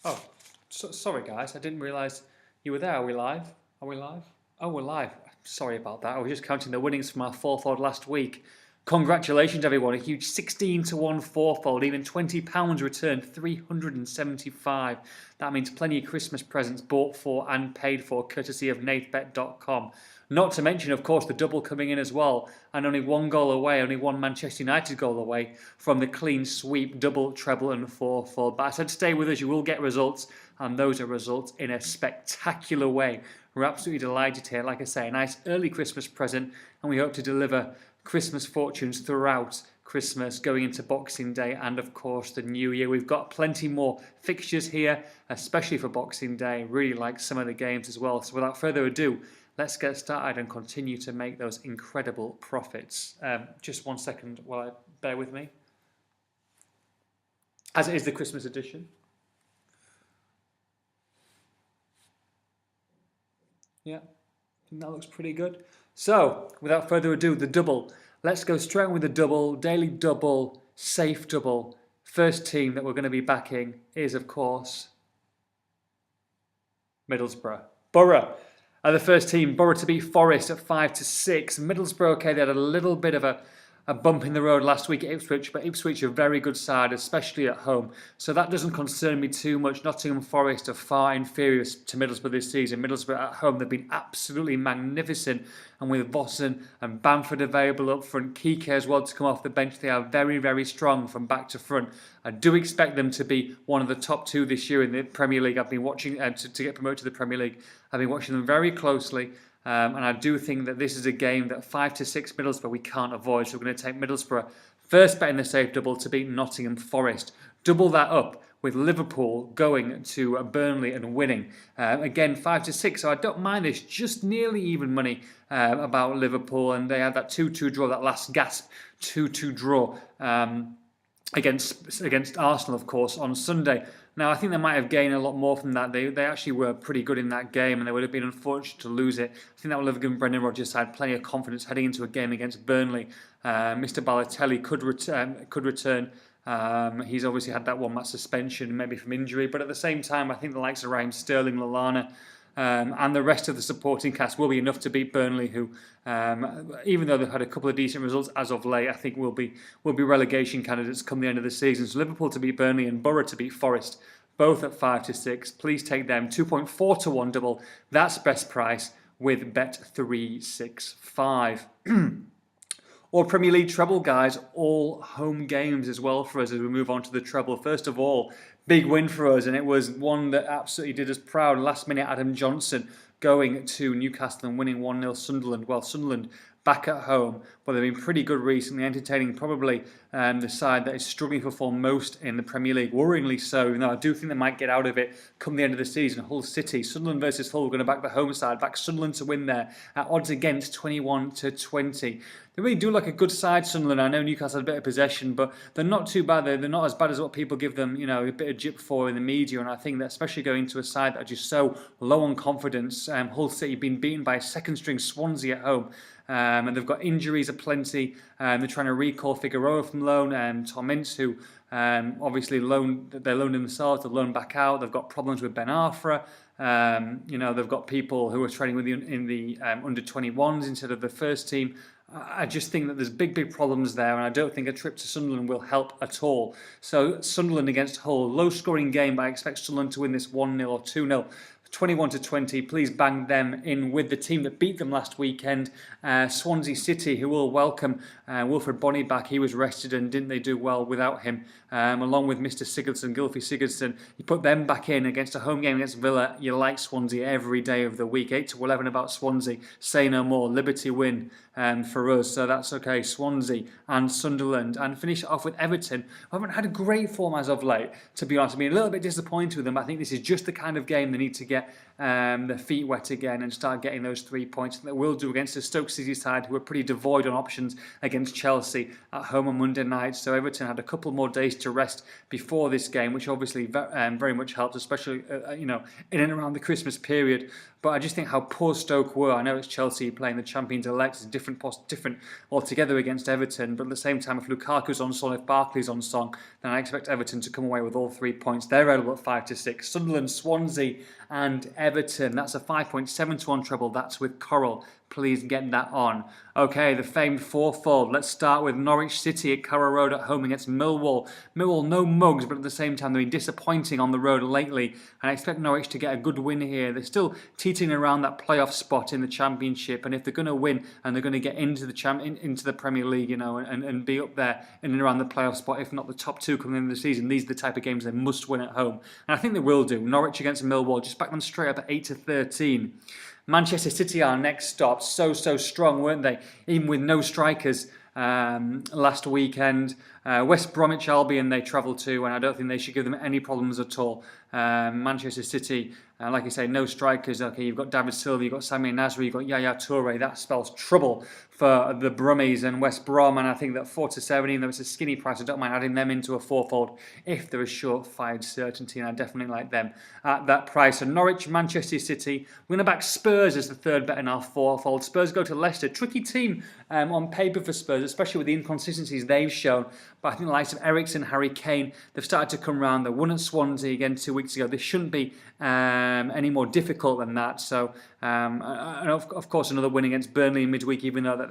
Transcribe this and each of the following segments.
Oh, sorry guys, I didn't realise you were there. Are we live? Are we live? Oh, we're live. Sorry about that. I was just counting the winnings from our fourfold last week. Congratulations, everyone. A huge 16-1 fourfold, even £20 returned, 375. That means plenty of Christmas presents bought for and paid for, courtesy of Nathbet.com. Not to mention, of course, the double coming in as well, and only one goal away, only one Manchester United goal away from the clean sweep, double, treble, and fourfold. But I said stay with us, you will get results, and those are results in a spectacular way. We're absolutely delighted here. Like I say, a nice early Christmas present, and we hope to deliver Christmas fortunes throughout Christmas, going into Boxing Day, and of course the New Year. We've got plenty more fixtures here, especially for Boxing Day. Really like some of the games as well. So without further ado, let's get started and continue to make those incredible profits. Just 1 second while I bear with me. As it is the Christmas edition. Yeah, I think that looks pretty good. So, without further ado, the double. Let's go straight with the double, daily double, safe double. First team that we're going to be backing is, of course, Middlesbrough. Borough. The first team, Borough to beat Forest at 5-6. Middlesbrough, okay, they had a little bit of a bump in the road last week at Ipswich, but Ipswich are a very good side, especially at home. So that doesn't concern me too much. Nottingham Forest are far inferior to Middlesbrough this season. Middlesbrough at home, they've been absolutely magnificent. And with Vossen and Bamford available up front, Kike as well to come off the bench, they are very, very strong from back to front. I do expect them to be one of the top two this year in the Premier League. I've been watching to get promoted to the Premier League. I've been watching them very closely. And I do think that this is a game that 5-6 Middlesbrough we can't avoid. So we're going to take Middlesbrough first bet in the safe double to beat Nottingham Forest. Double that up with Liverpool going to Burnley and winning. Again, 5-6. So I don't mind this. Just nearly even money about Liverpool. And they had that 2-2 draw, that last gasp 2-2 draw against Arsenal, of course, on Sunday. Now, I think they might have gained a lot more from that. They actually were pretty good in that game, and they would have been unfortunate to lose it. I think that will have given Brendan Rodgers had plenty of confidence heading into a game against Burnley. Mr. Balotelli could return. He's obviously had that 1 match suspension, maybe from injury, but at the same time, I think the likes of Raheem Sterling, Lallana, and the rest of the supporting cast will be enough to beat Burnley, who, even though they've had a couple of decent results as of late, I think will be relegation candidates come the end of the season. So Liverpool to beat Burnley and Borough to beat Forest, both at 5-6. Please take them. 2.4-1 double. That's best price with Bet365. Or Premier League treble, guys. All home games as well for us as we move on to the treble. First of all, big win for us, and it was one that absolutely did us proud. Last minute, Adam Johnson going to Newcastle and winning 1-0 Sunderland. Well, Sunderland back at home, but they've been pretty good recently, entertaining probably the side that is struggling for form most in the Premier League, worryingly so, even though I do think they might get out of it come the end of the season. Hull City, Sunderland versus Hull, we're going to back the home side, back Sunderland to win there at odds against 21-20. They really do like a good side, Sunderland. I know Newcastle had a bit of possession, but they're not too bad. They're not as bad as what people give them, a bit of gyp for in the media. And I think that especially going to a side that are just so low on confidence. Hull City been beaten by a second-string Swansea at home. And they've got injuries aplenty. They're trying to recall Figueroa from loan, and Tom Ince, who obviously loaned themselves, they've loaned back out. They've got problems with Ben Arfa. They've got people who are training with in the under-21s instead of the first team. I just think that there's big problems there, and I don't think a trip to Sunderland will help at all. So Sunderland against Hull, low-scoring game, but I expect Sunderland to win this 1-0 or 2-0. 21-20, please bang them in with the team that beat them last weekend, Swansea City, who will welcome Wilfred Bonney back. He was rested, and didn't they do well without him? Along with Mr. Sigurdsson, Gylfi Sigurdsson, you put them back in against a home game against Villa. You like Swansea every day of the week. 8-11 about Swansea. Say no more. Liberty win for us, so that's okay. Swansea and Sunderland, and finish it off with Everton. I haven't had a great form as of late, to be honest. I've been a little bit disappointed with them. I think this is just the kind of game they need to get get their feet wet again and start getting those 3 points. They will do against the Stoke City side, who are pretty devoid on options against Chelsea at home on Monday night. So Everton had a couple more days to rest before this game, which obviously very much helps, especially in and around the Christmas period. But I just think how poor Stoke were. I know it's Chelsea playing the champions-elect. It's different altogether against Everton. But at the same time, if Lukaku's on song, if Barkley's on song, then I expect Everton to come away with all 3 points. They're eligible at 5-6. Sunderland, Swansea and Everton. That's a 5.7-1 treble. That's with Coral. Please get that on. Okay, the famed fourfold. Let's start with Norwich City at Carrow Road at home against Millwall. Millwall, no mugs, but at the same time, they've been disappointing on the road lately. And I expect Norwich to get a good win here. They're still teetering around that playoff spot in the Championship. And if they're going to win and they're going to get into the Premier League, and be up there in and around the playoff spot, if not the top 2 coming into the season, these are the type of games they must win at home. And I think they will do. Norwich against Millwall, just back them straight up at 8-13. Manchester City, our next stop, so strong, weren't they? Even with no strikers last weekend. West Bromwich Albion they travel to, and I don't think they should give them any problems at all. Manchester City, like I say, no strikers. Okay, you've got David Silva, you've got Samir Nasri, you've got Yaya Toure. That spells trouble for the Brummies and West Brom, and I think that 4-7, even though it's a skinny price, I don't mind adding them into a fourfold if there is surefire certainty, and I definitely like them at that price. And Norwich, Manchester City, we're going to back Spurs as the third bet in our fourfold. Spurs go to Leicester. Tricky team on paper for Spurs, especially with the inconsistencies they've shown. But I think the likes of Eriksen, Harry Kane, they've started to come round. They won at Swansea again 2 weeks ago. They shouldn't be any more difficult than that. So, and of course, another win against Burnley midweek, even though that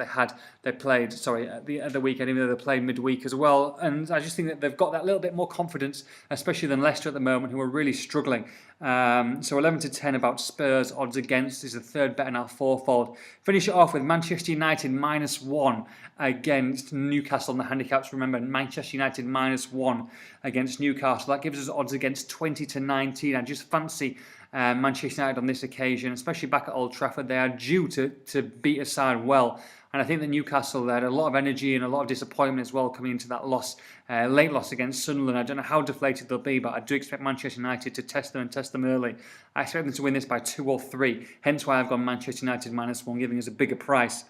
they played at the weekend, even though they played midweek as well. And I just think that they've got that little bit more confidence, especially than Leicester at the moment, who are really struggling. So 11-10 about Spurs odds against is the third bet in our fourfold. Finish it off with Manchester United -1 against Newcastle in the handicaps. Remember, Manchester United -1 against Newcastle. That gives us odds against 20-19. I just fancy Manchester United on this occasion, especially back at Old Trafford. They are due to beat a side well. And I think that Newcastle, they had a lot of energy and a lot of disappointment as well coming into that loss, late loss against Sunderland. I don't know how deflated they'll be, but I do expect Manchester United to test them early. I expect them to win this by 2 or 3, hence why I've gone Manchester United -1, giving us a bigger price.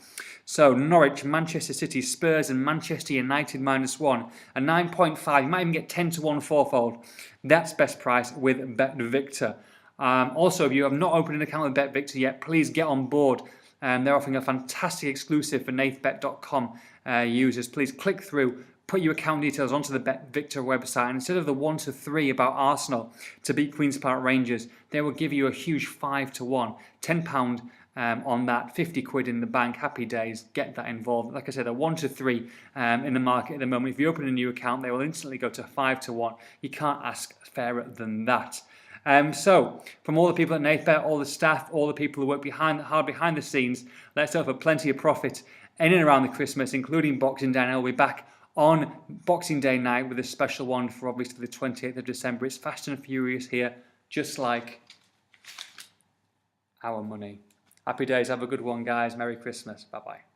So Norwich, Manchester City, Spurs and Manchester United -1, a 9.5. You might even get 10-1 fourfold. That's best price with Bet Victor. Also, if you have not opened an account with Bet Victor yet, please get on board. They're offering a fantastic exclusive for Nathbet.com users. Please click through, put your account details onto the Bet Victor website, and instead of the 1-3 about Arsenal to beat Queen's Park Rangers, they will give you a huge 5-1, £10 on that, 50 quid in the bank. Happy days, get that involved. Like I said, they're 1-3 in the market at the moment. If you open a new account, they will instantly go to 5-1. You can't ask fairer than that. So, from all the people at Nathbet, all the staff, all the people who work hard behind the scenes, let's hope for plenty of profit in and around the Christmas, including Boxing Day. And I'll be back on Boxing Day night with a special one for obviously the 28th of December. It's Fast and Furious here, just like our money. Happy days, have a good one, guys. Merry Christmas. Bye-bye.